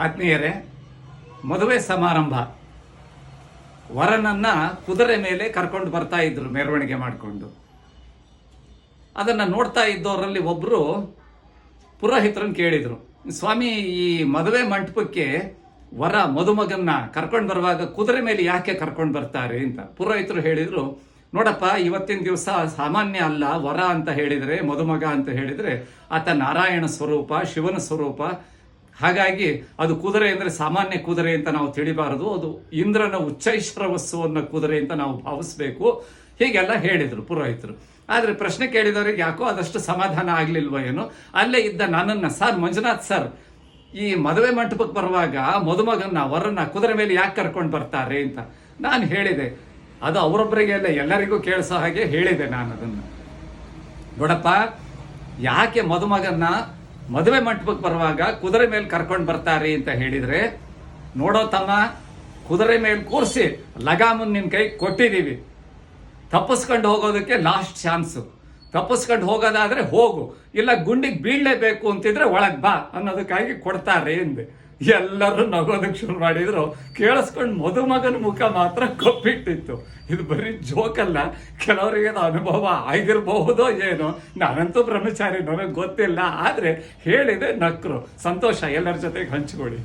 ಆತ್ಮೀಯರೇ, ಮದುವೆ ಸಮಾರಂಭ. ವರನನ್ನ ಕುದುರೆ ಮೇಲೆ ಕರ್ಕೊಂಡು ಬರ್ತಾ ಇದ್ರು ಮೆರವಣಿಗೆ ಮಾಡಿಕೊಂಡು. ಅದನ್ನು ನೋಡ್ತಾ ಇದ್ದವರಲ್ಲಿ ಒಬ್ಬರು ಪುರೋಹಿತರನ್ನು ಕೇಳಿದರು, ಸ್ವಾಮಿ, ಈ ಮದುವೆ ಮಂಟಪಕ್ಕೆ ವರ ಮದುಮಗನ್ನ ಕರ್ಕೊಂಡು ಬರುವಾಗ ಕುದುರೆ ಮೇಲೆ ಯಾಕೆ ಕರ್ಕೊಂಡು ಬರ್ತಾರೆ ಅಂತ. ಪುರೋಹಿತರು ಹೇಳಿದರು, ನೋಡಪ್ಪ, ಇವತ್ತಿನ ದಿವಸ ಸಾಮಾನ್ಯ ಅಲ್ಲ. ವರ ಅಂತ ಹೇಳಿದರೆ, ಮದುಮಗ ಅಂತ ಹೇಳಿದರೆ ಆತ ನಾರಾಯಣ ಸ್ವರೂಪ, ಶಿವನ ಸ್ವರೂಪ. ಹಾಗಾಗಿ ಅದು ಕುದುರೆ ಅಂದರೆ ಸಾಮಾನ್ಯ ಕುದುರೆ ಅಂತ ನಾವು ತಿಳಿಬಾರದು. ಅದು ಇಂದ್ರನ ಉಚ್ಚೈಶ್ರವಸ್ಸು ಅನ್ನೋ ಕುದುರೆ ಅಂತ ನಾವು ಭಾವಿಸ್ಬೇಕು. ಹೀಗೆಲ್ಲ ಹೇಳಿದರು ಪುರೋಹಿತರು. ಆದರೆ ಪ್ರಶ್ನೆ ಕೇಳಿದವರಿಗೆ ಯಾಕೋ ಅದಷ್ಟು ಸಮಾಧಾನ ಆಗಲಿಲ್ವೋ ಏನೋ. ಅಲ್ಲೇ ಇದ್ದ ನನ್ನನ್ನು, ಸರ್ ಮಂಜುನಾಥ್ ಸರ್, ಈ ಮದುವೆ ಮಂಟಪಕ್ಕೆ ಬರುವಾಗ ಮದುಮಗನ್ನ ವರನ್ನ ಕುದುರೆ ಮೇಲೆ ಯಾಕೆ ಕರ್ಕೊಂಡು ಬರ್ತಾರೆ ಅಂತ ನಾನು ಹೇಳಿದೆ. ಅದು ಅವರೊಬ್ಬರಿಗೆ ಅಲ್ಲ, ಎಲ್ಲರಿಗೂ ಕೇಳಿಸೋ ಹಾಗೆ ಹೇಳಿದೆ ನಾನು ಅದನ್ನು. ನೋಡಪ್ಪ, ಯಾಕೆ ಮದುಮಗನ್ನ ಮದುವೆ ಮಂಟಪಕ್ಕೆ ಬರುವಾಗ ಕುದುರೆ ಮೇಲೆ ಕರ್ಕೊಂಡು ಬರ್ತಾರೆ ಅಂತ ಹೇಳಿದರೆ, ನೋಡೋ ತಮ್ಮ, ಕುದುರೆ ಮೇಲೆ ಕೂರಿಸಿ ಲಗಾಮನ್ ನಿನ್ನ ಕೈ ಕೊಟ್ಟಿದ್ದೀವಿ. ತಪ್ಪಿಸ್ಕೊಂಡು ಹೋಗೋದಕ್ಕೆ ಲಾಸ್ಟ್ ಚಾನ್ಸು. ತಪ್ಪಿಸ್ಕೊಂಡು ಹೋಗೋದಾದರೆ ಹೋಗು, ಇಲ್ಲ ಗುಂಡಿಗೆ ಬೀಳಲೇಬೇಕು ಅಂತಿದ್ರೆ ಒಳಗೆ ಬಾ ಅನ್ನೋದಕ್ಕಾಗಿ ಕೊಡ್ತಾರೆ ಎಂದೆ. ಎಲ್ಲರೂ ನಗೋದಕ್ಕೆ ಶುರು ಮಾಡಿದ್ರು. ಕೇಳಿಸ್ಕೊಂಡು ಮದುಮಗನ ಮುಖ ಮಾತ್ರ ಕಪ್ಪಿಟ್ಟಿತ್ತು. ಇದು ಬರೀ ಜೋಕಲ್ಲ, ಕೆಲವರಿಗೆ ಅದು ಅನುಭವ ಆಗಿರಬಹುದೋ ಏನೋ. ನಾನಂತೂ ಬ್ರಹ್ಮಚಾರಿ, ನನಗೆ ಗೊತ್ತಿಲ್ಲ. ಆದರೆ ಹೇಳಿದೆ, ನಕ್ಕರು. ಸಂತೋಷ, ಎಲ್ಲರ ಜೊತೆಗೆ ಹಂಚ್ಕೊಳ್ಳಿ.